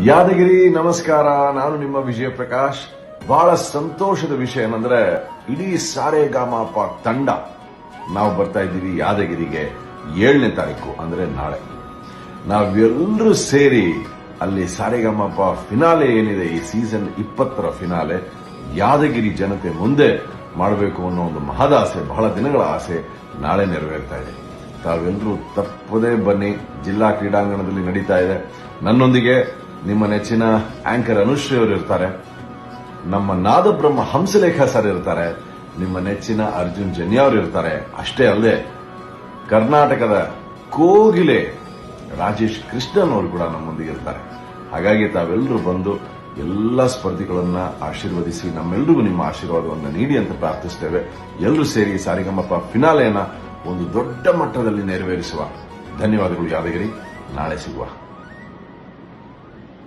ಯಾದಗಿರಿ ನಮಸ್ಕಾರ. ನಾನು ನಿಮ್ಮ ವಿಜಯ ಪ್ರಕಾಶ್. ಬಹಳ ಸಂತೋಷದ ವಿಷಯ ಏನಂದ್ರೆ ಇಡೀ ಸಾರೆಗಾಮಪ ತಂಡ ನಾವು ಬರ್ತಾ ಇದ್ದೀವಿ ಯಾದಗಿರಿಗೆ 7ನೇ ತಾರೀಕು ಅಂದ್ರೆ ನಾಳೆ. ನಾವೆಲ್ಲರೂ ಸೇರಿ ಅಲ್ಲಿ ಸಾರೆಗಾಮಪ ಫಿನಾಲೆ ಏನಿದೆ, ಈ ಸೀಸನ್ 20ರ ಫಿನಾಲೆ ಯಾದಗಿರಿ ಜನತೆ ಮುಂದೆ ಮಾಡಬೇಕು ಅನ್ನೋ ಒಂದು ಮಹದಾಸೆ, ಬಹಳ ದಿನಗಳ ಆಸೆ ನಾಳೆ ನೆರವೇರ್ತಾ ಇದೆ. ತಾವೆಲ್ಲರೂ ತಪ್ಪದೇ ಬನ್ನಿ. ಜಿಲ್ಲಾ ಕ್ರೀಡಾಂಗಣದಲ್ಲಿ ನಡೀತಾ ಇದೆ. ನನ್ನೊಂದಿಗೆ ನಿಮ್ಮ ನೆಚ್ಚಿನ ಆಂಕರ್ ಅನುಶ್ರೀ ಅವರು ಇರ್ತಾರೆ, ನಮ್ಮ ನಾದಬ್ರಹ್ಮ ಹಂಸಲೇಖ ಸರ್ ಇರ್ತಾರೆ, ನಿಮ್ಮ ನೆಚ್ಚಿನ ಅರ್ಜುನ್ ಜನ್ಯ ಅವರು ಇರ್ತಾರೆ. ಅಷ್ಟೇ ಅಲ್ಲದೆ ಕರ್ನಾಟಕದ ಕೋಗಿಲೆ ರಾಜೇಶ್ ಕೃಷ್ಣನ್ ಅವರು ಕೂಡ ನಮ್ಮೊಂದಿಗೆ ಇರ್ತಾರೆ. ಹಾಗಾಗಿ ತಾವೆಲ್ಲರೂ ಬಂದು ಎಲ್ಲ ಸ್ಪರ್ಧಿಗಳನ್ನ ಆಶೀರ್ವದಿಸಿ ನಮ್ಮೆಲ್ಲರಿಗೂ ನಿಮ್ಮ ಆಶೀರ್ವಾದವನ್ನು ನೀಡಿ ಅಂತ ಪ್ರಾರ್ಥಿಸುತ್ತೇವೆ. ಎಲ್ಲರೂ ಸೇರಿ ಸಾರಿಗಮಪ ಫಿನಾಲೆಯನ್ನ ಒಂದು ದೊಡ್ಡ ಮಟ್ಟದಲ್ಲಿ ನೆರವೇರಿಸುವ. ಧನ್ಯವಾದಗಳು ಯಾದಗಿರಿ. ನಾಳೆ ಸಿಗುವ.